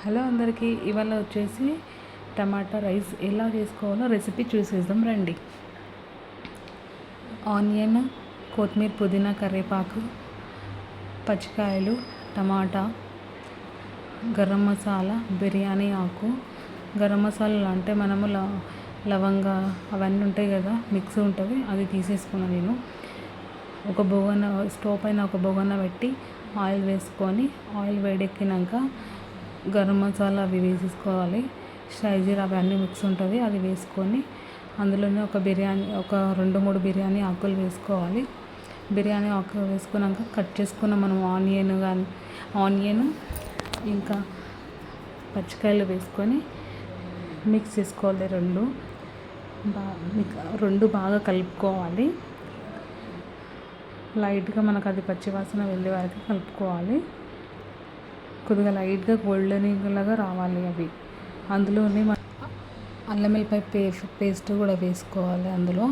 Hello అందరికీ, ఇవాళ వచ్చేసి టమాటా రైస్ ఎలా చేసుకోవాలో రెసిపీ చూసేద్దాం రండి. ఆనియన్, కొత్తిమీర, పుదీనా, కరివేపాకు, పచ్చికాయలు, టమాటా, గరం మసాలా, బిర్యానీ ఆకు. గరం మసాలాలు అంటే మనము లవంగా అవన్నీ ఉంటాయి కదా, మిక్స్ ఉంటుంది, అది తీసేసుకున్నాను నేను. ఒక బొగన స్టవ్ పైన ఒక బొగన పెట్టి ఆయిల్ వేసుకొని, ఆయిల్ వేడెక్కినాక గరం మసాలా అవి వేసేసుకోవాలి. షైజీరా అవన్నీ మిక్స్ ఉంటుంది, అది వేసుకొని అందులోనే ఒక 2-3 బిర్యానీ ఆకులు వేసుకోవాలి. బిర్యానీ ఆకులు వేసుకున్నాక కట్ చేసుకున్న మనం ఆనియన్ ఇంకా పచ్చికాయలు వేసుకొని మిక్స్ చేసుకోవాలి. రెండు బాగా కలుపుకోవాలి. లైట్గా మనకు అది పచ్చివాసన వెళ్ళే వరకు కలుపుకోవాలి. కొద్దిగా లైట్గా గోల్డెన్ లాగా రావాలి అవి. అందులోనే అల్లం వెల్లిపాయ పేస్ట్ కూడా వేసుకోవాలి. అందులో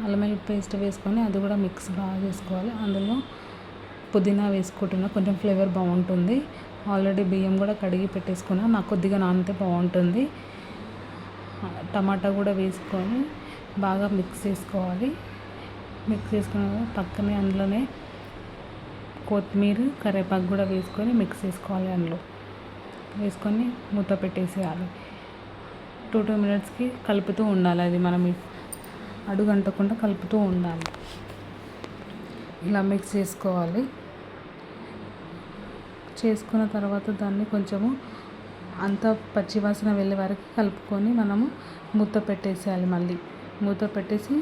అల్లం వెల్లిపాయ పేస్ట్ వేసుకొని అది కూడా మిక్స్ బాగా చేసుకోవాలి. అందులో పుదీనా వేసుకుంటున్నా, కొంచెం ఫ్లేవర్ బాగుంటుంది. ఆల్రెడీ బియ్యం కూడా కడిగి పెట్టేసుకున్నా, నాకు కొద్దిగా నానితే బాగుంటుంది. టమాటా కూడా వేసుకొని బాగా మిక్స్ చేసుకోవాలి. మిక్స్ చేసుకున్న పక్కనే అందులోనే కొత్తిమీర, కరివేపాకు కూడా వేసుకొని మిక్స్ చేసుకోవాలి. అందులో వేసుకొని మూత పెట్టేసేయాలి. 2 మినిట్స్కి కలుపుతూ ఉండాలి. అది మనం అడుగంటకుండా కలుపుతూ ఉండాలి. ఇలా మిక్స్ చేసుకోవాలి. చేసుకున్న తర్వాత దాన్ని కొంచెము అంత పచ్చివాసన వెళ్ళే వరకు కలుపుకొని మనము మూత పెట్టేసేయాలి. మళ్ళీ మూత పెట్టేసి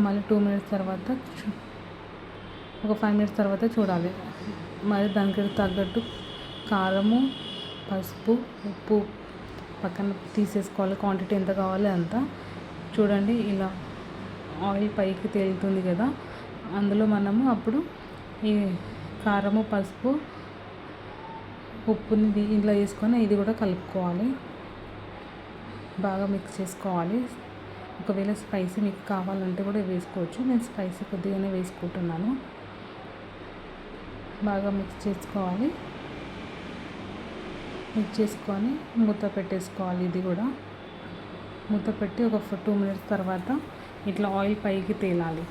మళ్ళీ 2 మినిట్స్ తర్వాత ఒక 5 మినిట్స్ తర్వాత చూడాలి. మరి దానికి తగ్గట్టు కారము, పసుపు, ఉప్పు పక్కన తీసేసుకోవాలి. క్వాంటిటీ ఎంత కావాలి అంత చూడండి. ఇలా ఆయిల్ పైకి తేలుతుంది కదా, అందులో మనము అప్పుడు ఈ కారము, పసుపు, ఉప్పుని ఇంట్లో వేసుకొని ఇది కూడా కలుపుకోవాలి. బాగా మిక్స్ చేసుకోవాలి. ఒకవేళ స్పైసీ మీకు కావాలంటే కూడా వేసుకోవచ్చు. నేను స్పైసీ కొద్దిగానే వేసుకుంటున్నాను. బాగా మిక్స్ చేసుకోవాలి. మిక్స్ చేసుకొని మూత పెట్టేసుకోవాలి. ఇది కూడా మూత పెట్టి ఒక 2 మినిట్స్ తర్వాత ఇట్లా ఆయిల్ పైకి తేలాలి.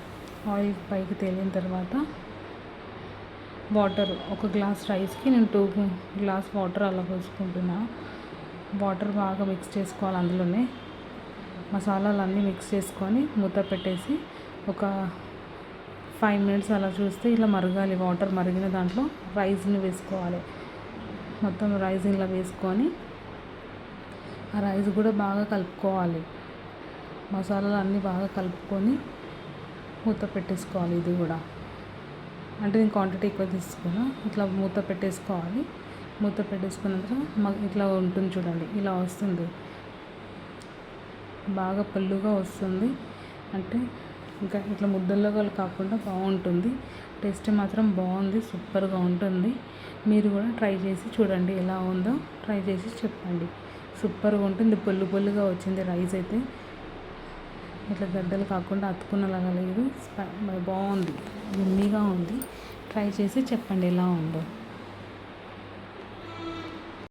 ఆయిల్ పైకి తేలిన తర్వాత వాటర్, ఒక గ్లాస్ రైస్కి నేను 2 గ్లాస్ వాటర్ అలా పోసుకుంటున్నా. వాటర్ బాగా మిక్స్ చేసుకోవాలి. అందులోనే మసాలాలన్నీ మిక్స్ చేసుకొని మూత పెట్టేసి ఒక 5 మినిట్స్ అలా చూస్తే ఇలా మరగాలి. వాటర్ మరిగిన దాంట్లో రైస్ని వేసుకోవాలి. మొత్తం రైస్ ఇలా వేసుకొని ఆ రైస్ కూడా బాగా కలుపుకోవాలి. మసాలాలు అన్నీ బాగా కలుపుకొని మూత పెట్టేసుకోవాలి. ఇది కూడా అంటే నేను క్వాంటిటీ ఎక్కువ తీసుకున్నా. ఇట్లా మూత పెట్టేసుకోవాలి. మూత పెట్టేసుకున్నాక ఇట్లా ఉంటుంది చూడండి, ఇలా వస్తుంది. బాగా పళ్ళుగా వస్తుంది. అంటే ఇంకా ఇట్లా ముద్దల్లో కాకుండా బాగుంటుంది. టేస్ట్ మాత్రం బాగుంది, సూపర్గా ఉంటుంది. మీరు కూడా ట్రై చేసి చూడండి, ఎలా ఉందో ట్రై చేసి చెప్పండి. సూపర్గా ఉంటుంది. పొల్లుగా వచ్చింది రైస్ అయితే. ఇట్లా గడ్డలు కాకుండా అతుకున్నలాగా లేదు, బాగుంది, యమ్మీగా ఉంది. ట్రై చేసి చెప్పండి ఎలా ఉందో.